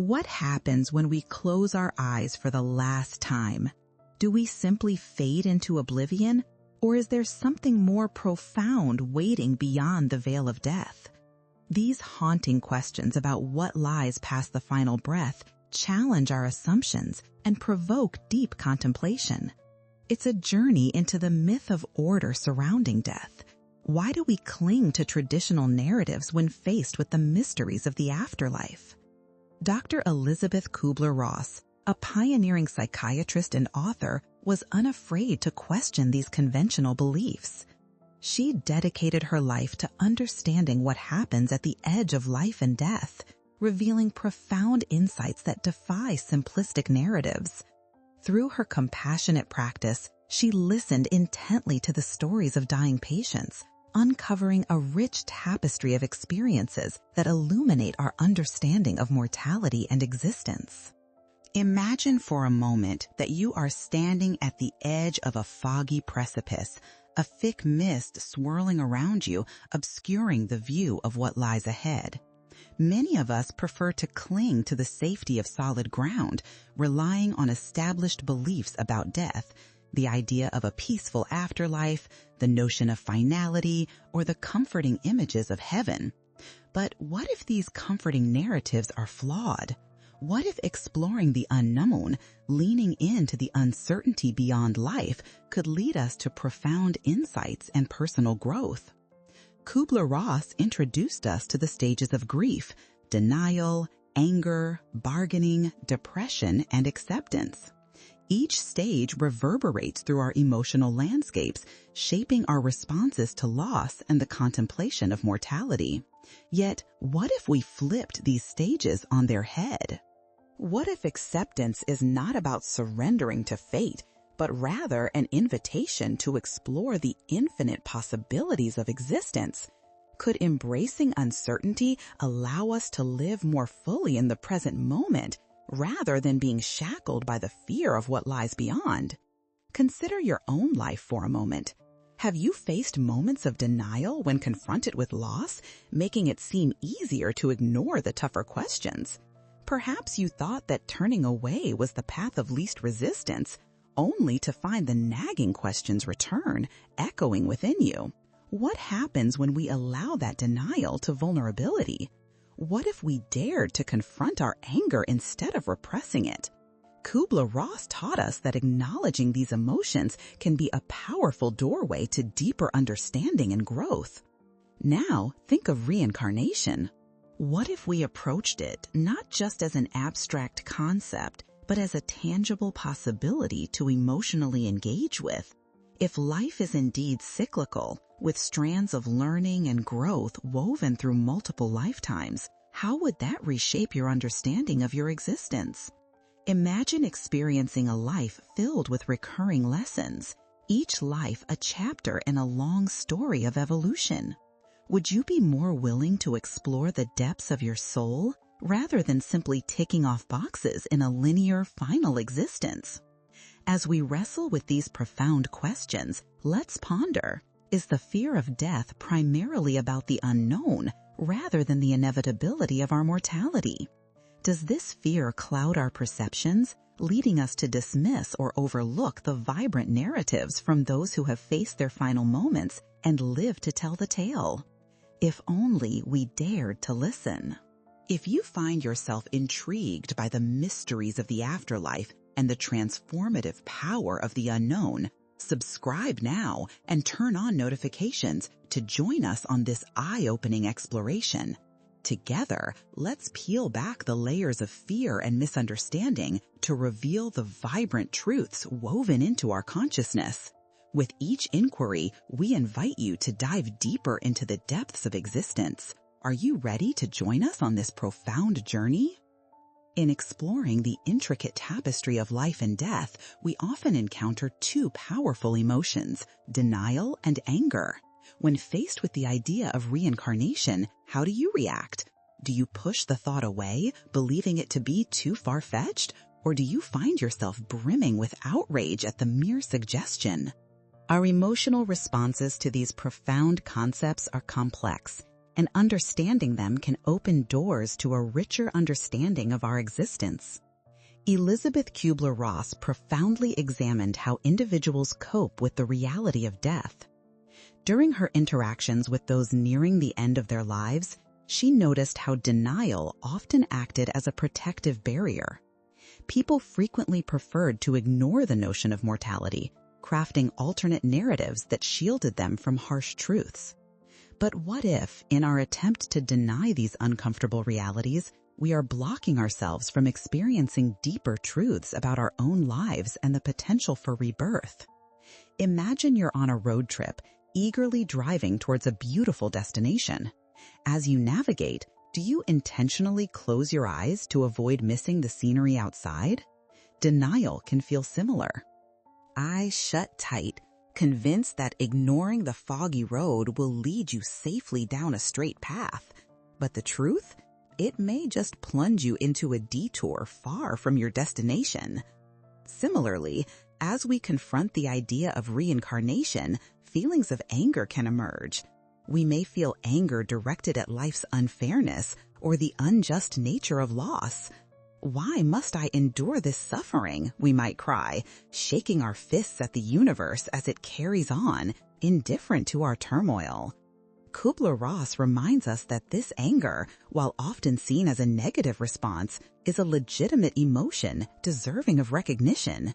What happens when we close our eyes for the last time? Do we simply fade into oblivion, or is there something more profound waiting beyond the veil of death? These haunting questions about what lies past the final breath challenge our assumptions and provoke deep contemplation. It's a journey into the myth of order surrounding death. Why do we cling to traditional narratives when faced with the mysteries of the afterlife? Dr. Elisabeth Kübler-Ross, a pioneering psychiatrist and author, was unafraid to question these conventional beliefs. She dedicated her life to understanding what happens at the edge of life and death, revealing profound insights that defy simplistic narratives. Through her compassionate practice, she listened intently to the stories of dying patients, uncovering a rich tapestry of experiences that illuminate our understanding of mortality and existence. Imagine for a moment that you are standing at the edge of a foggy precipice, a thick mist swirling around you, obscuring the view of what lies ahead. Many of us prefer to cling to the safety of solid ground, relying on established beliefs about death, the idea of a peaceful afterlife, the notion of finality, or the comforting images of heaven. But what if these comforting narratives are flawed? What if exploring the unknown, leaning into the uncertainty beyond life, could lead us to profound insights and personal growth? Kübler-Ross introduced us to the stages of grief: denial, anger, bargaining, depression, and acceptance. Each stage reverberates through our emotional landscapes, shaping our responses to loss and the contemplation of mortality. Yet, what if we flipped these stages on their head? What if acceptance is not about surrendering to fate, but rather an invitation to explore the infinite possibilities of existence? Could embracing uncertainty allow us to live more fully in the present moment, rather than being shackled by the fear of what lies beyond? Consider your own life for a moment. Have you faced moments of denial when confronted with loss, making it seem easier to ignore the tougher questions? Perhaps you thought that turning away was the path of least resistance, only to find the nagging questions return, echoing within you. What happens when we allow that denial to vulnerability? What if we dared to confront our anger instead of repressing it? Kübler-Ross taught us that acknowledging these emotions can be a powerful doorway to deeper understanding and growth. Now, think of reincarnation. What if we approached it not just as an abstract concept, but as a tangible possibility to emotionally engage with? If life is indeed cyclical, with strands of learning and growth woven through multiple lifetimes, how would that reshape your understanding of your existence? Imagine experiencing a life filled with recurring lessons, each life a chapter in a long story of evolution. Would you be more willing to explore the depths of your soul rather than simply ticking off boxes in a linear final existence? As we wrestle with these profound questions, let's ponder: is the fear of death primarily about the unknown rather than the inevitability of our mortality? Does this fear cloud our perceptions, leading us to dismiss or overlook the vibrant narratives from those who have faced their final moments and lived to tell the tale? If only we dared to listen. If you find yourself intrigued by the mysteries of the afterlife and the transformative power of the unknown, subscribe now and turn on notifications to join us on this eye-opening exploration. Together, let's peel back the layers of fear and misunderstanding to reveal the vibrant truths woven into our consciousness. With each inquiry, we invite you to dive deeper into the depths of existence. Are you ready to join us on this profound journey? In exploring the intricate tapestry of life and death, we often encounter two powerful emotions: denial and anger. When faced with the idea of reincarnation, how do you react? Do you push the thought away, believing it to be too far-fetched? Or do you find yourself brimming with outrage at the mere suggestion? Our emotional responses to these profound concepts are complex, and understanding them can open doors to a richer understanding of our existence. Elisabeth Kübler-Ross profoundly examined how individuals cope with the reality of death. During her interactions with those nearing the end of their lives, she noticed how denial often acted as a protective barrier. People frequently preferred to ignore the notion of mortality, crafting alternate narratives that shielded them from harsh truths. But what if, in our attempt to deny these uncomfortable realities, we are blocking ourselves from experiencing deeper truths about our own lives and the potential for rebirth? Imagine you're on a road trip, eagerly driving towards a beautiful destination. As you navigate, do you intentionally close your eyes to avoid missing the scenery outside? Denial can feel similar. Eyes shut tight, convinced that ignoring the foggy road will lead you safely down a straight path. But the truth? It may just plunge you into a detour far from your destination. Similarly, as we confront the idea of reincarnation, feelings of anger can emerge. We may feel anger directed at life's unfairness or the unjust nature of loss. Why must I endure this suffering, we might cry, shaking our fists at the universe as it carries on, indifferent to our turmoil. Kübler-Ross reminds us that this anger, while often seen as a negative response, is a legitimate emotion deserving of recognition.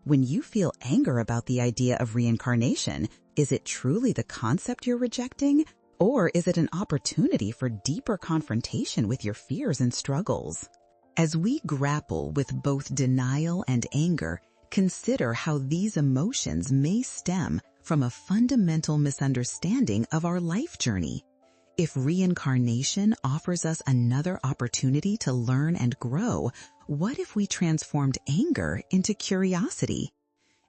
When you feel anger about the idea of reincarnation, is it truly the concept you're rejecting, or is it an opportunity for deeper confrontation with your fears and struggles? As we grapple with both denial and anger, consider how these emotions may stem from a fundamental misunderstanding of our life journey. If reincarnation offers us another opportunity to learn and grow, what if we transformed anger into curiosity?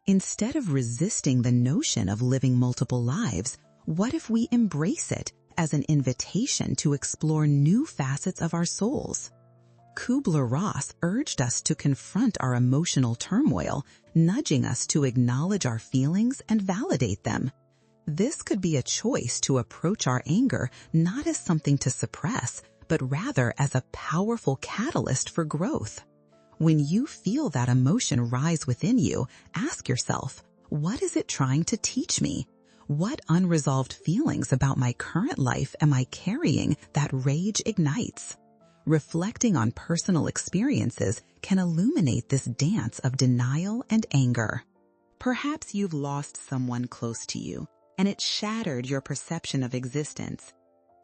Instead of resisting the notion of living multiple lives, what if we embrace it as an invitation to explore new facets of our souls? Kübler-Ross urged us to confront our emotional turmoil, nudging us to acknowledge our feelings and validate them. This could be a choice to approach our anger not as something to suppress, but rather as a powerful catalyst for growth. When you feel that emotion rise within you, ask yourself, what is it trying to teach me? What unresolved feelings about my current life am I carrying that rage ignites? Reflecting on personal experiences can illuminate this dance of denial and anger. Perhaps you've lost someone close to you, and it shattered your perception of existence.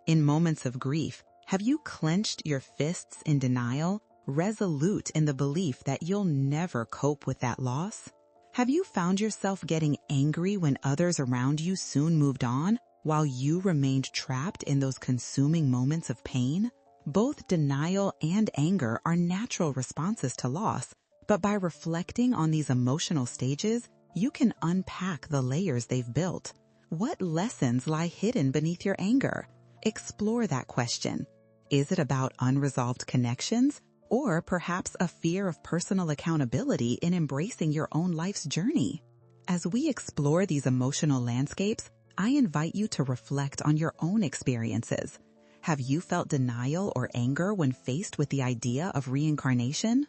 In moments of grief, have you clenched your fists in denial, resolute in the belief that you'll never cope with that loss? Have you found yourself getting angry when others around you soon moved on, while you remained trapped in those consuming moments of pain? Both denial and anger are natural responses to loss, but by reflecting on these emotional stages, you can unpack the layers they've built. What lessons lie hidden beneath your anger? Explore that question. Is it about unresolved connections, or perhaps a fear of personal accountability in embracing your own life's journey? As we explore these emotional landscapes, I invite you to reflect on your own experiences. Have you felt denial or anger when faced with the idea of reincarnation?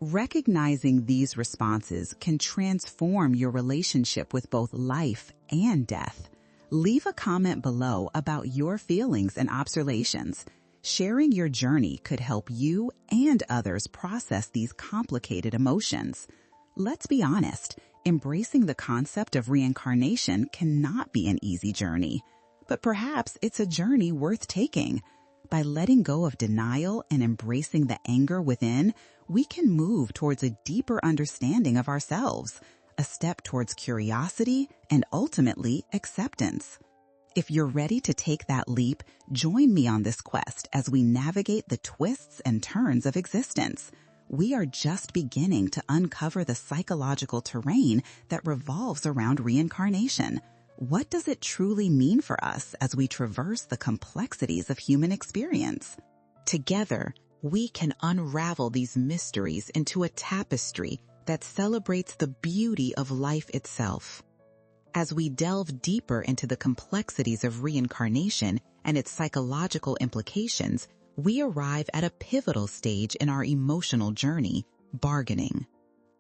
Recognizing these responses can transform your relationship with both life and death. Leave a comment below about your feelings and observations. Sharing your journey could help you and others process these complicated emotions. Let's be honest, embracing the concept of reincarnation cannot be an easy journey. But perhaps it's a journey worth taking. By letting go of denial and embracing the anger within, we can move towards a deeper understanding of ourselves, a step towards curiosity and ultimately acceptance. If you're ready to take that leap, join me on this quest as we navigate the twists and turns of existence. We are just beginning to uncover the psychological terrain that revolves around reincarnation. What does it truly mean for us as we traverse the complexities of human experience? Together, we can unravel these mysteries into a tapestry that celebrates the beauty of life itself. As we delve deeper into the complexities of reincarnation and its psychological implications, we arrive at a pivotal stage in our emotional journey, bargaining.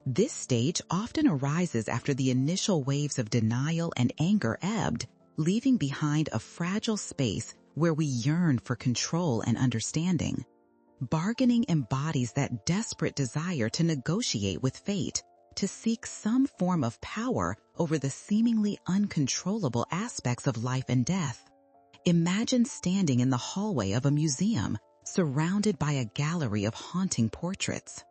This stage often arises after the initial waves of denial and anger ebbed, leaving behind a fragile space where we yearn for control and understanding. Bargaining embodies that desperate desire to negotiate with fate, to seek some form of power over the seemingly uncontrollable aspects of life and death. Imagine standing in the hallway of a museum, surrounded by a gallery of haunting portraits.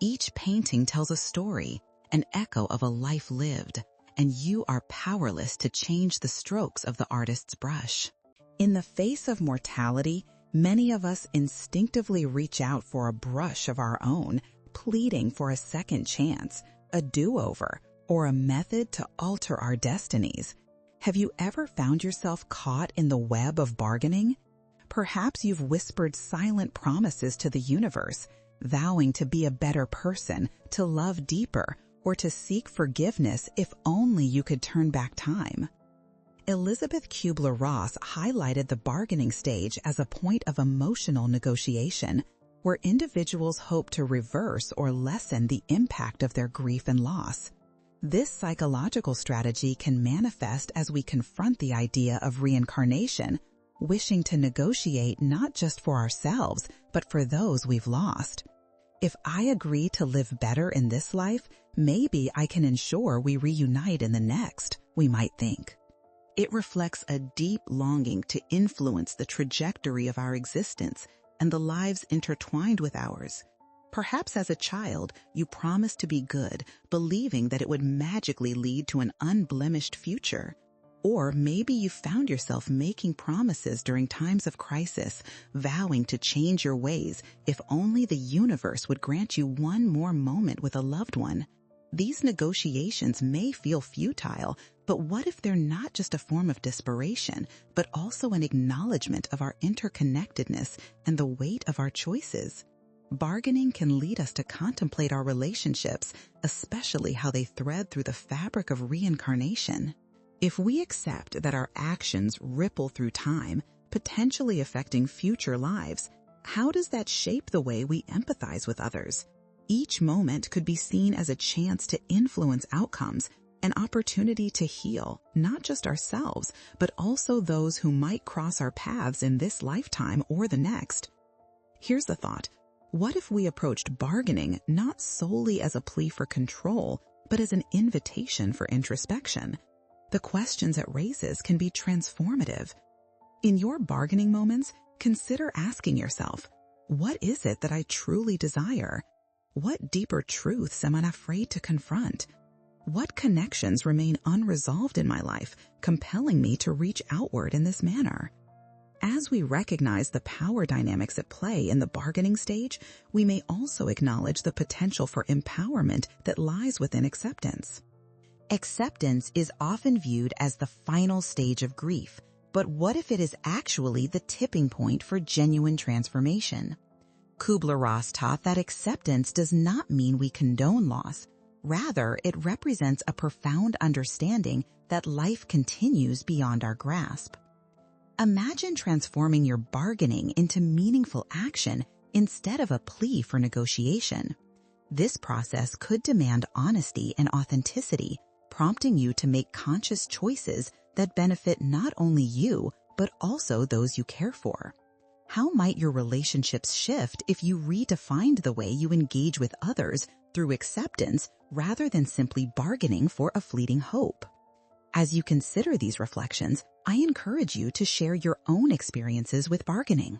Each painting tells a story, an echo of a life lived, and you are powerless to change the strokes of the artist's brush. In the face of mortality, many of us instinctively reach out for a brush of our own, pleading for a second chance, a do-over, or a method to alter our destinies. Have you ever found yourself caught in the web of bargaining? Perhaps you've whispered silent promises to the universe, vowing to be a better person, to love deeper, or to seek forgiveness if only you could turn back time. Elisabeth Kübler-Ross highlighted the bargaining stage as a point of emotional negotiation, where individuals hope to reverse or lessen the impact of their grief and loss. This psychological strategy can manifest as we confront the idea of reincarnation, wishing to negotiate not just for ourselves, but for those we've lost. If I agree to live better in this life, maybe I can ensure we reunite in the next, we might think. It reflects a deep longing to influence the trajectory of our existence and the lives intertwined with ours. Perhaps as a child, you promised to be good, believing that it would magically lead to an unblemished future. Or maybe you found yourself making promises during times of crisis, vowing to change your ways if only the universe would grant you one more moment with a loved one. These negotiations may feel futile, but what if they're not just a form of desperation, but also an acknowledgement of our interconnectedness and the weight of our choices? Bargaining can lead us to contemplate our relationships, especially how they thread through the fabric of reincarnation. If we accept that our actions ripple through time, potentially affecting future lives, how does that shape the way we empathize with others? Each moment could be seen as a chance to influence outcomes, an opportunity to heal, not just ourselves, but also those who might cross our paths in this lifetime or the next. Here's the thought. What if we approached bargaining not solely as a plea for control, but as an invitation for introspection? The questions it raises can be transformative. In your bargaining moments, consider asking yourself, what is it that I truly desire? What deeper truths am I afraid to confront? What connections remain unresolved in my life, compelling me to reach outward in this manner? As we recognize the power dynamics at play in the bargaining stage, we may also acknowledge the potential for empowerment that lies within acceptance. Acceptance is often viewed as the final stage of grief, but what if it is actually the tipping point for genuine transformation? Kübler-Ross taught that acceptance does not mean we condone loss. Rather, it represents a profound understanding that life continues beyond our grasp. Imagine transforming your bargaining into meaningful action instead of a plea for negotiation. This process could demand honesty and authenticity, prompting you to make conscious choices that benefit not only you, but also those you care for. How might your relationships shift if you redefined the way you engage with others through acceptance rather than simply bargaining for a fleeting hope? As you consider these reflections, I encourage you to share your own experiences with bargaining.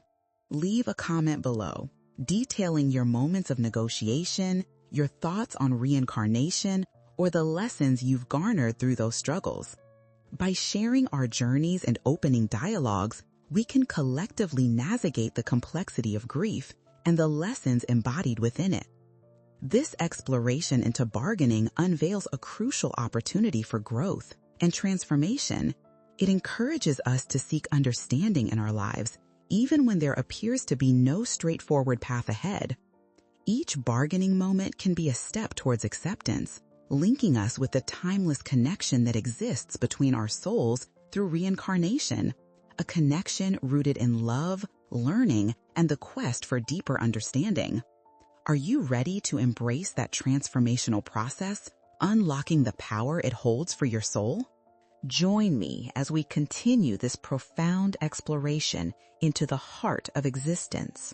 Leave a comment below, detailing your moments of negotiation, your thoughts on reincarnation, or the lessons you've garnered through those struggles. By sharing our journeys and opening dialogues, we can collectively navigate the complexity of grief and the lessons embodied within it. This exploration into bargaining unveils a crucial opportunity for growth and transformation. It encourages us to seek understanding in our lives, even when there appears to be no straightforward path ahead. Each bargaining moment can be a step towards acceptance, linking us with the timeless connection that exists between our souls through reincarnation, a connection rooted in love, learning, and the quest for deeper understanding. Are you ready to embrace that transformational process, unlocking the power it holds for your soul? Join me as we continue this profound exploration into the heart of existence.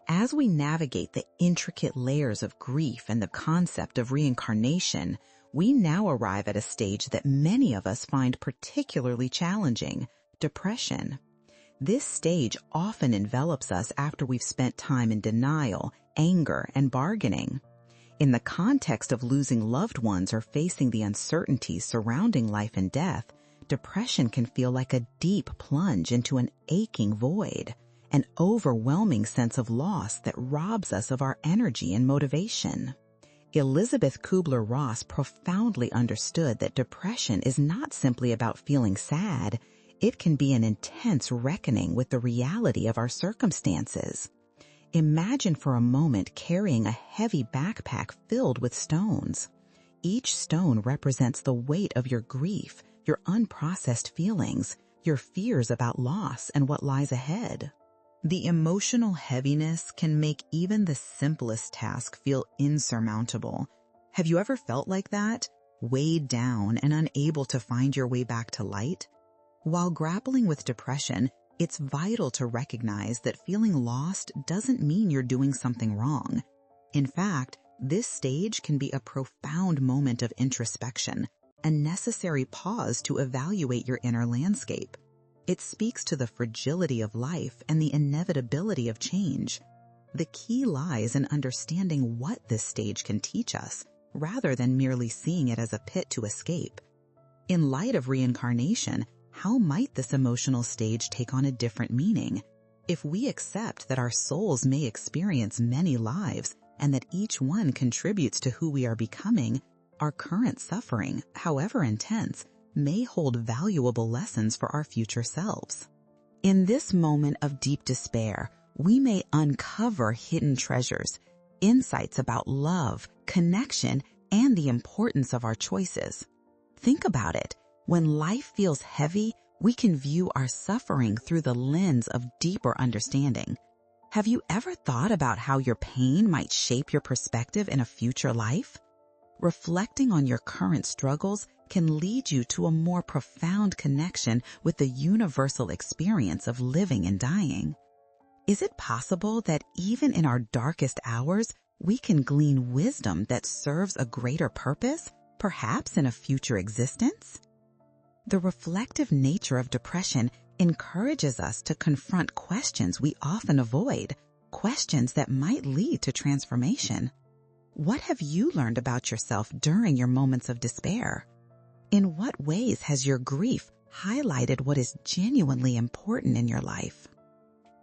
As we navigate the intricate layers of grief and the concept of reincarnation, we now arrive at a stage that many of us find particularly challenging: depression. This stage often envelops us after we've spent time in denial, anger, and bargaining. In the context of losing loved ones or facing the uncertainties surrounding life and death, depression can feel like a deep plunge into an aching void, an overwhelming sense of loss that robs us of our energy and motivation. Elisabeth Kübler-Ross profoundly understood that depression is not simply about feeling sad. It can be an intense reckoning with the reality of our circumstances. Imagine for a moment carrying a heavy backpack filled with stones. Each stone represents the weight of your grief, your unprocessed feelings, your fears about loss, and what lies ahead. The emotional heaviness can make even the simplest task feel insurmountable. Have you ever felt like that? Weighed down and unable to find your way back to light? While grappling with depression, it's vital to recognize that feeling lost doesn't mean you're doing something wrong. In fact, this stage can be a profound moment of introspection, a necessary pause to evaluate your inner landscape. It speaks to the fragility of life and the inevitability of change. The key lies in understanding what this stage can teach us, rather than merely seeing it as a pit to escape. In light of reincarnation, how might this emotional stage take on a different meaning? If we accept that our souls may experience many lives and that each one contributes to who we are becoming, our current suffering, however intense, may hold valuable lessons for our future selves. In this moment of deep despair, we may uncover hidden treasures, insights about love, connection, and the importance of our choices. Think about it. When life feels heavy, we can view our suffering through the lens of deeper understanding. Have you ever thought about how your pain might shape your perspective in a future life? Reflecting on your current struggles can lead you to a more profound connection with the universal experience of living and dying. Is it possible that even in our darkest hours, we can glean wisdom that serves a greater purpose, perhaps in a future existence? The reflective nature of depression encourages us to confront questions we often avoid, questions that might lead to transformation. What have you learned about yourself during your moments of despair? In what ways has your grief highlighted what is genuinely important in your life?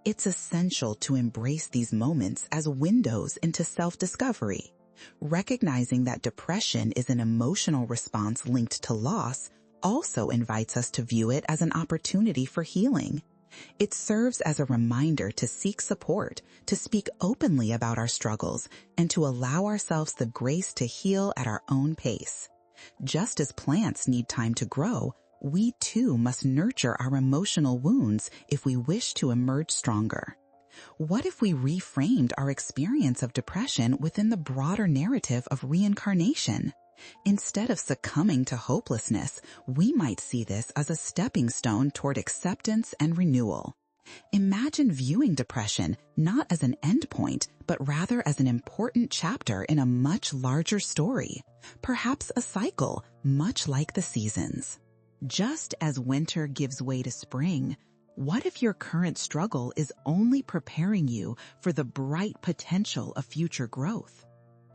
It's essential to embrace these moments as windows into self-discovery. Recognizing that depression is an emotional response linked to loss also invites us to view it as an opportunity for healing. It serves as a reminder to seek support, to speak openly about our struggles, and to allow ourselves the grace to heal at our own pace. Just as plants need time to grow, we too must nurture our emotional wounds if we wish to emerge stronger. What if we reframed our experience of depression within the broader narrative of reincarnation? Instead of succumbing to hopelessness, we might see this as a stepping stone toward acceptance and renewal. Imagine viewing depression not as an endpoint, but rather as an important chapter in a much larger story, perhaps a cycle, much like the seasons. Just as winter gives way to spring, what if your current struggle is only preparing you for the bright potential of future growth?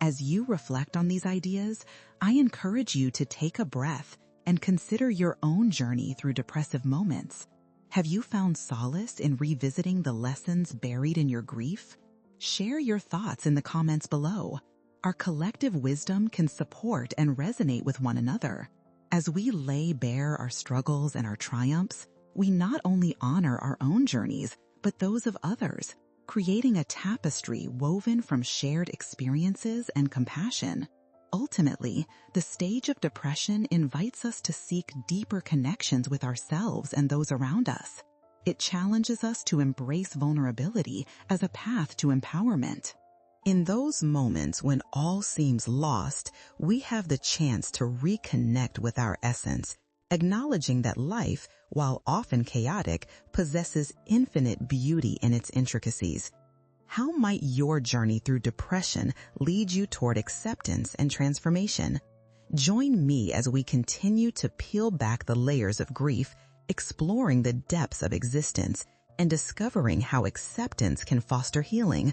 As you reflect on these ideas, I encourage you to take a breath and consider your own journey through depressive moments. Have you found solace in revisiting the lessons buried in your grief? Share your thoughts in the comments below. Our collective wisdom can support and resonate with one another. As we lay bare our struggles and our triumphs, we not only honor our own journeys, but those of others, creating a tapestry woven from shared experiences and compassion. Ultimately, the stage of depression invites us to seek deeper connections with ourselves and those around us. It challenges us to embrace vulnerability as a path to empowerment. In those moments when all seems lost, we have the chance to reconnect with our essence, acknowledging that life, while often chaotic, possesses infinite beauty in its intricacies. How might your journey through depression lead you toward acceptance and transformation? Join me as we continue to peel back the layers of grief, exploring the depths of existence, and discovering how acceptance can foster healing.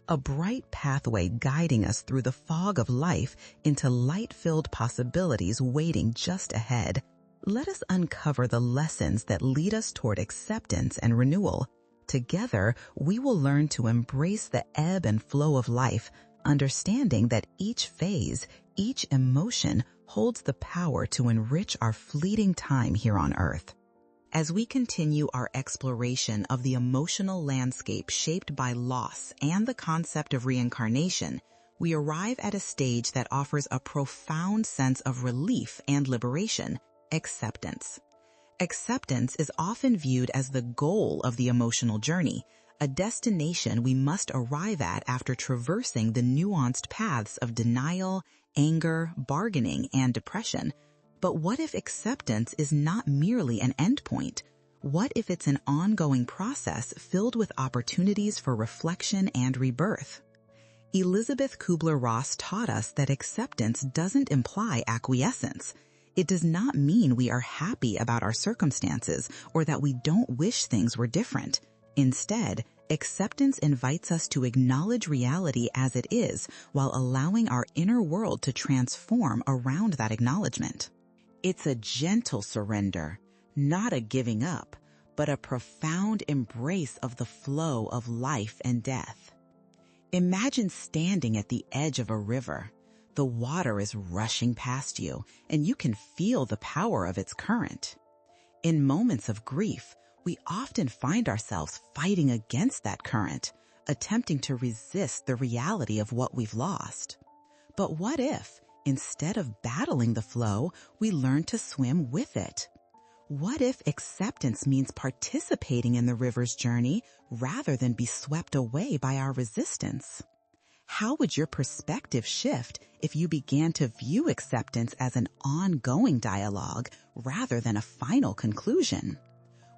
A bright pathway guiding us through the fog of life into light-filled possibilities waiting just ahead. Let us uncover the lessons that lead us toward acceptance and renewal. Together, we will learn to embrace the ebb and flow of life, understanding that each phase, each emotion holds the power to enrich our fleeting time here on Earth. As we continue our exploration of the emotional landscape shaped by loss and the concept of reincarnation, we arrive at a stage that offers a profound sense of relief and liberation: acceptance. Acceptance is often viewed as the goal of the emotional journey, a destination we must arrive at after traversing the nuanced paths of denial, anger, bargaining, and depression. But what if acceptance is not merely an endpoint? What if it's an ongoing process filled with opportunities for reflection and rebirth? Elisabeth Kübler-Ross taught us that acceptance doesn't imply acquiescence. It does not mean we are happy about our circumstances or that we don't wish things were different. Instead, acceptance invites us to acknowledge reality as it is while allowing our inner world to transform around that acknowledgement. It's a gentle surrender, not a giving up, but a profound embrace of the flow of life and death. Imagine standing at the edge of a river. The water is rushing past you, and you can feel the power of its current. In moments of grief, we often find ourselves fighting against that current, attempting to resist the reality of what we've lost. But what if, instead of battling the flow, we learn to swim with it? What if acceptance means participating in the river's journey rather than be swept away by our resistance? How would your perspective shift if you began to view acceptance as an ongoing dialogue rather than a final conclusion?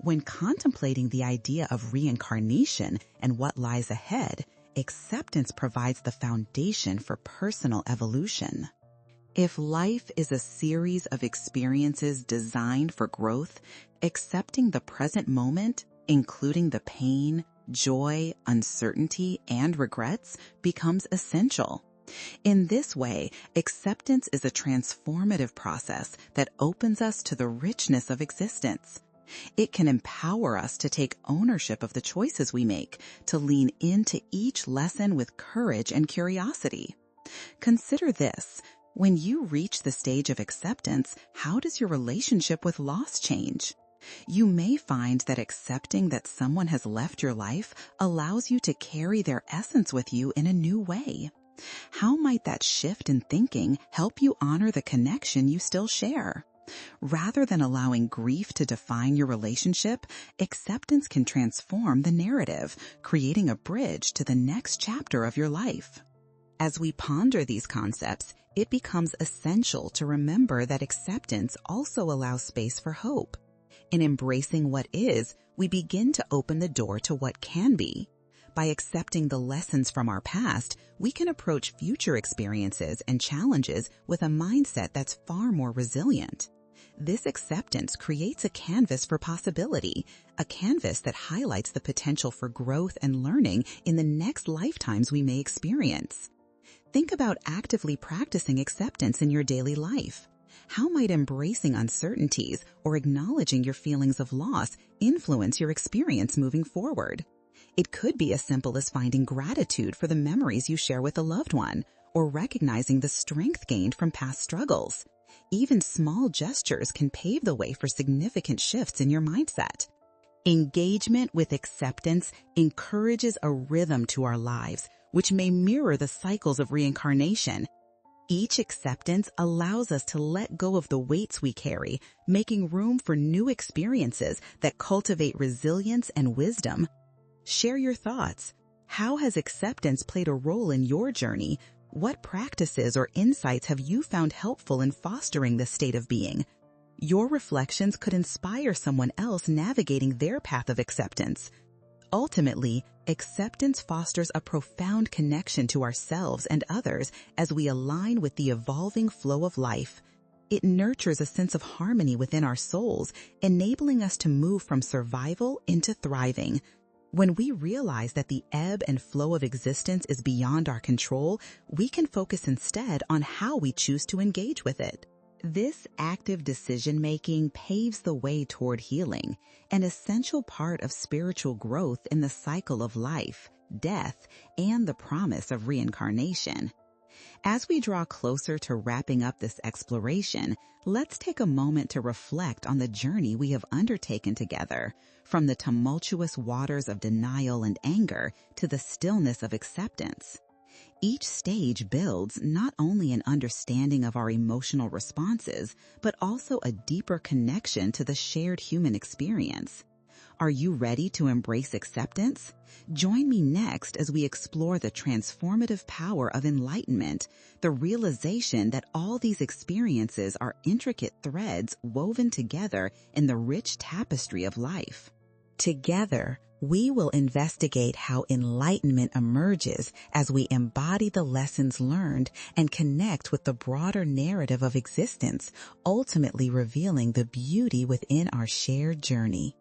When contemplating the idea of reincarnation and what lies ahead, acceptance provides the foundation for personal evolution. If life is a series of experiences designed for growth, accepting the present moment, including the pain, joy, uncertainty, and regrets, becomes essential. In this way, acceptance is a transformative process that opens us to the richness of existence. It can empower us to take ownership of the choices we make, to lean into each lesson with courage and curiosity. Consider this. When you reach the stage of acceptance, how does your relationship with loss change? You may find that accepting that someone has left your life allows you to carry their essence with you in a new way. How might that shift in thinking help you honor the connection you still share? Rather than allowing grief to define your relationship, acceptance can transform the narrative, creating a bridge to the next chapter of your life. As we ponder these concepts, it becomes essential to remember that acceptance also allows space for hope. In embracing what is, we begin to open the door to what can be. By accepting the lessons from our past, we can approach future experiences and challenges with a mindset that's far more resilient. This acceptance creates a canvas for possibility, a canvas that highlights the potential for growth and learning in the next lifetimes we may experience. Think about actively practicing acceptance in your daily life. How might embracing uncertainties or acknowledging your feelings of loss influence your experience moving forward? It could be as simple as finding gratitude for the memories you share with a loved one, or recognizing the strength gained from past struggles. Even small gestures can pave the way for significant shifts in your mindset. Engagement with acceptance encourages a rhythm to our lives, which may mirror the cycles of reincarnation. Each acceptance allows us to let go of the weights we carry, making room for new experiences that cultivate resilience and wisdom. Share your thoughts. How has acceptance played a role in your journey? What practices or insights have you found helpful in fostering this state of being? Your reflections could inspire someone else navigating their path of acceptance. Ultimately, acceptance fosters a profound connection to ourselves and others as we align with the evolving flow of life. It nurtures a sense of harmony within our souls, enabling us to move from survival into thriving. When we realize that the ebb and flow of existence is beyond our control, we can focus instead on how we choose to engage with it. This active decision-making paves the way toward healing, an essential part of spiritual growth in the cycle of life, death, and the promise of reincarnation. As we draw closer to wrapping up this exploration, let's take a moment to reflect on the journey we have undertaken together, from the tumultuous waters of denial and anger to the stillness of acceptance. Each stage builds not only an understanding of our emotional responses, but also a deeper connection to the shared human experience. Are you ready to embrace acceptance? Join me next as we explore the transformative power of enlightenment, the realization that all these experiences are intricate threads woven together in the rich tapestry of life. Together, we will investigate how enlightenment emerges as we embody the lessons learned and connect with the broader narrative of existence, ultimately revealing the beauty within our shared journey.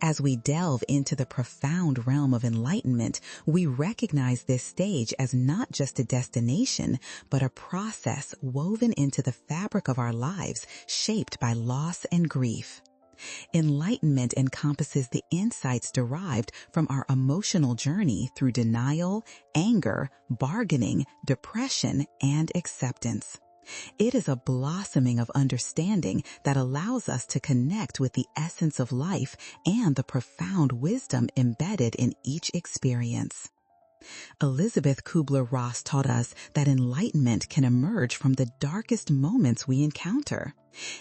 As we delve into the profound realm of enlightenment, we recognize this stage as not just a destination, but a process woven into the fabric of our lives, shaped by loss and grief. Enlightenment encompasses the insights derived from our emotional journey through denial, anger, bargaining, depression, and acceptance. It is a blossoming of understanding that allows us to connect with the essence of life and the profound wisdom embedded in each experience. Elisabeth Kübler-Ross taught us that enlightenment can emerge from the darkest moments we encounter.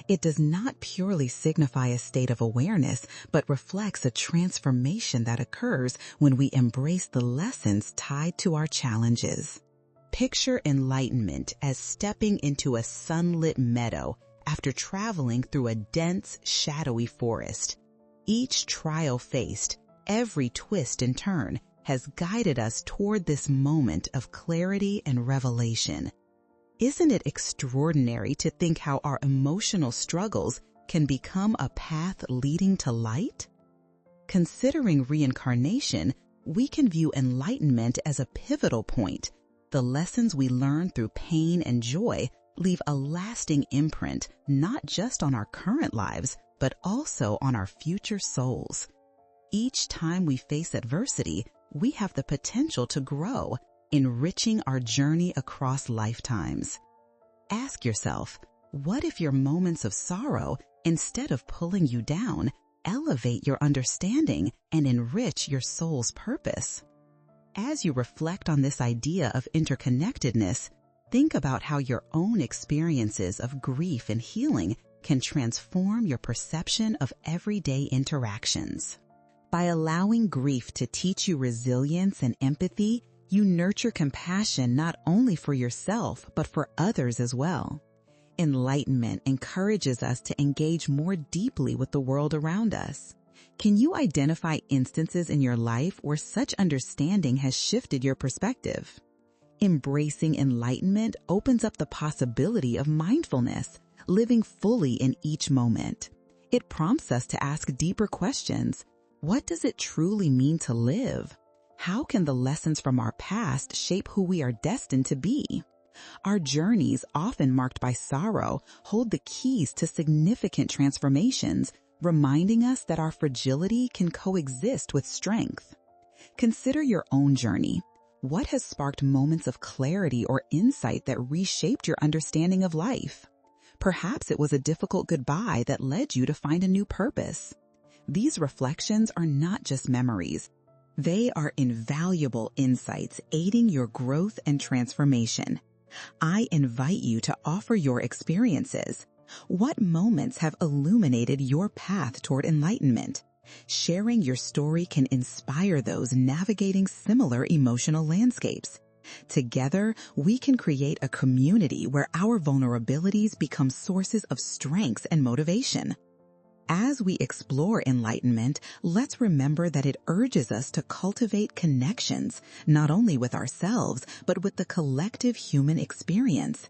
It does not purely signify a state of awareness, but reflects a transformation that occurs when we embrace the lessons tied to our challenges. Picture enlightenment as stepping into a sunlit meadow after traveling through a dense, shadowy forest. Each trial faced, every twist and turn, has guided us toward this moment of clarity and revelation. Isn't it extraordinary to think how our emotional struggles can become a path leading to light? Considering reincarnation, we can view enlightenment as a pivotal point. The lessons we learn through pain and joy leave a lasting imprint not just on our current lives, but also on our future souls. Each time we face adversity, we have the potential to grow, enriching our journey across lifetimes. Ask yourself, what if your moments of sorrow, instead of pulling you down, elevate your understanding and enrich your soul's purpose? As you reflect on this idea of interconnectedness, think about how your own experiences of grief and healing can transform your perception of everyday interactions. By allowing grief to teach you resilience and empathy, you nurture compassion not only for yourself, but for others as well. Enlightenment encourages us to engage more deeply with the world around us. Can you identify instances in your life where such understanding has shifted your perspective? Embracing enlightenment opens up the possibility of mindfulness, living fully in each moment. It prompts us to ask deeper questions. What does it truly mean to live? How can the lessons from our past shape who we are destined to be? Our journeys, often marked by sorrow, hold the keys to significant transformations, reminding us that our fragility can coexist with strength. Consider your own journey. What has sparked moments of clarity or insight that reshaped your understanding of life? Perhaps it was a difficult goodbye that led you to find a new purpose. These reflections are not just memories. They are invaluable insights aiding your growth and transformation. I invite you to offer your experiences. What moments have illuminated your path toward enlightenment? Sharing your story can inspire those navigating similar emotional landscapes. Together, we can create a community where our vulnerabilities become sources of strength and motivation. As we explore enlightenment, let's remember that it urges us to cultivate connections, not only with ourselves, but with the collective human experience.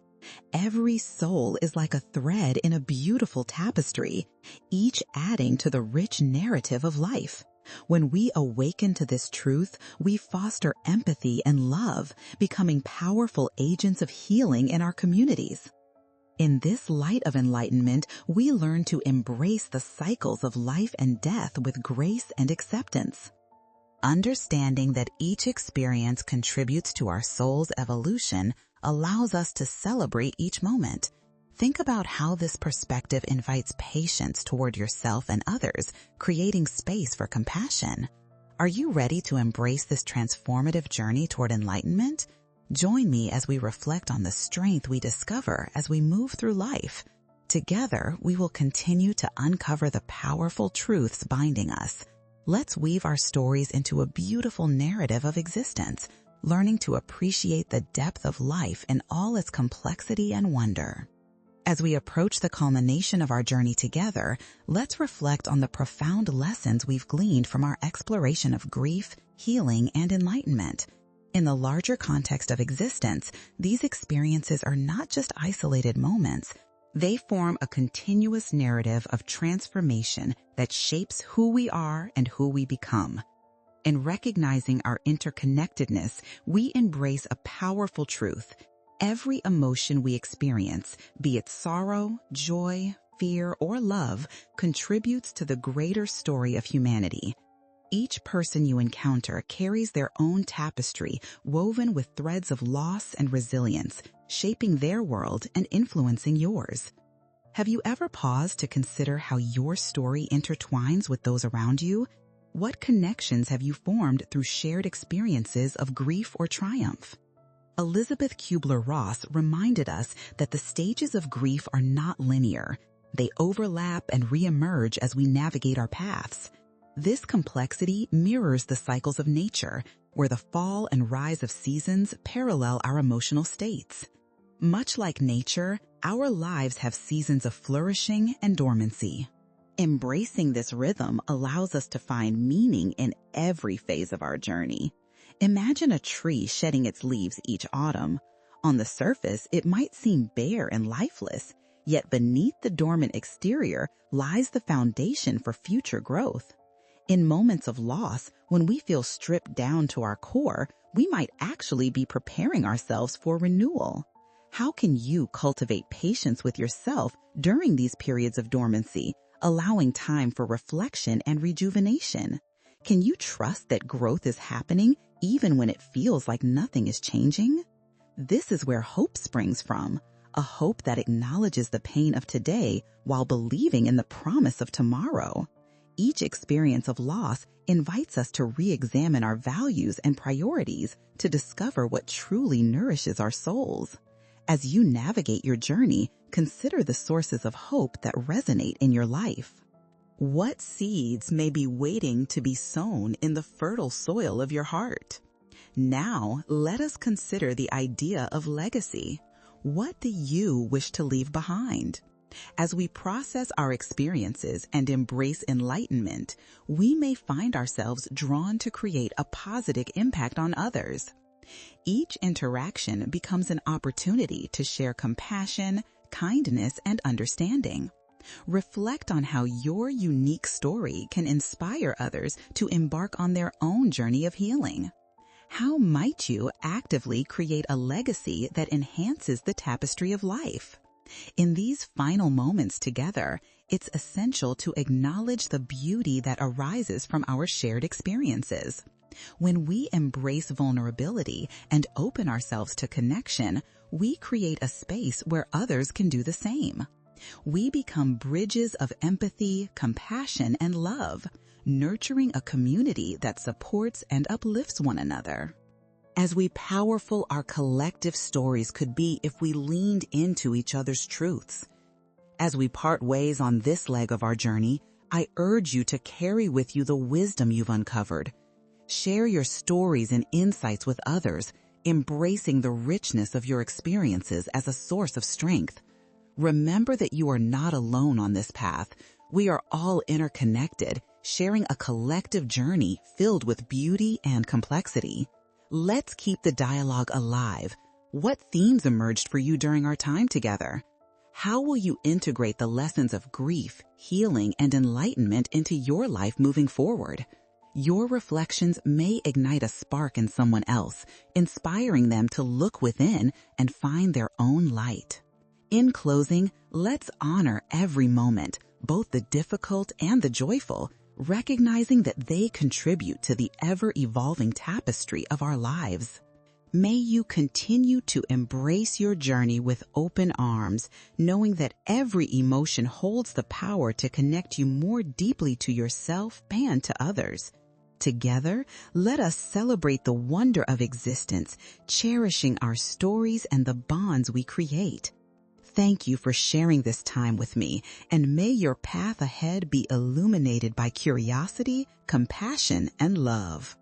Every soul is like a thread in a beautiful tapestry, each adding to the rich narrative of life. When we awaken to this truth, we foster empathy and love, becoming powerful agents of healing in our communities. In this light of enlightenment, we learn to embrace the cycles of life and death with grace and acceptance. Understanding that each experience contributes to our soul's evolution allows us to celebrate each moment. Think about how this perspective invites patience toward yourself and others, creating space for compassion. Are you ready to embrace this transformative journey toward enlightenment? Join me as we reflect on the strength we discover as we move through life. Together, we will continue to uncover the powerful truths binding us. Let's weave our stories into a beautiful narrative of existence, learning to appreciate the depth of life in all its complexity and wonder. As we approach the culmination of our journey together, let's reflect on the profound lessons we've gleaned from our exploration of grief, healing, and enlightenment. In the larger context of existence, these experiences are not just isolated moments. They form a continuous narrative of transformation that shapes who we are and who we become. In recognizing our interconnectedness, we embrace a powerful truth. Every emotion we experience, be it sorrow, joy, fear, or love, contributes to the greater story of humanity. Each person you encounter carries their own tapestry woven with threads of loss and resilience, shaping their world and influencing yours. Have you ever paused to consider how your story intertwines with those around you? What connections have you formed through shared experiences of grief or triumph? Elisabeth Kübler-Ross reminded us that the stages of grief are not linear. They overlap and reemerge as we navigate our paths. This complexity mirrors the cycles of nature, where the fall and rise of seasons parallel our emotional states. Much like nature, our lives have seasons of flourishing and dormancy. Embracing this rhythm allows us to find meaning in every phase of our journey. Imagine a tree shedding its leaves each autumn. On the surface, it might seem bare and lifeless, yet beneath the dormant exterior lies the foundation for future growth. In moments of loss, when we feel stripped down to our core, we might actually be preparing ourselves for renewal. How can you cultivate patience with yourself during these periods of dormancy, allowing time for reflection and rejuvenation? Can you trust that growth is happening even when it feels like nothing is changing? This is where hope springs from, a hope that acknowledges the pain of today while believing in the promise of tomorrow. Each experience of loss invites us to re-examine our values and priorities to discover what truly nourishes our souls. As you navigate your journey, consider the sources of hope that resonate in your life. What seeds may be waiting to be sown in the fertile soil of your heart? Now, let us consider the idea of legacy. What do you wish to leave behind? As we process our experiences and embrace enlightenment, we may find ourselves drawn to create a positive impact on others. Each interaction becomes an opportunity to share compassion, kindness, and understanding. Reflect on how your unique story can inspire others to embark on their own journey of healing. How might you actively create a legacy that enhances the tapestry of life? In these final moments together, it's essential to acknowledge the beauty that arises from our shared experiences. When we embrace vulnerability and open ourselves to connection, we create a space where others can do the same. We become bridges of empathy, compassion, and love, nurturing a community that supports and uplifts one another. As powerful our collective stories could be if we leaned into each other's truths. As we part ways on this leg of our journey, I urge you to carry with you the wisdom you've uncovered. Share your stories and insights with others, embracing the richness of your experiences as a source of strength. Remember that you are not alone on this path. We are all interconnected, sharing a collective journey filled with beauty and complexity. Let's keep the dialogue alive. What themes emerged for you during our time together? How will you integrate the lessons of grief, healing, and enlightenment into your life moving forward? Your reflections may ignite a spark in someone else, inspiring them to look within and find their own light. In closing, let's honor every moment, both the difficult and the joyful, recognizing that they contribute to the ever-evolving tapestry of our lives. May you continue to embrace your journey with open arms, knowing that every emotion holds the power to connect you more deeply to yourself and to others. Together, let us celebrate the wonder of existence, cherishing our stories and the bonds we create. Thank you for sharing this time with me, and may your path ahead be illuminated by curiosity, compassion, and love.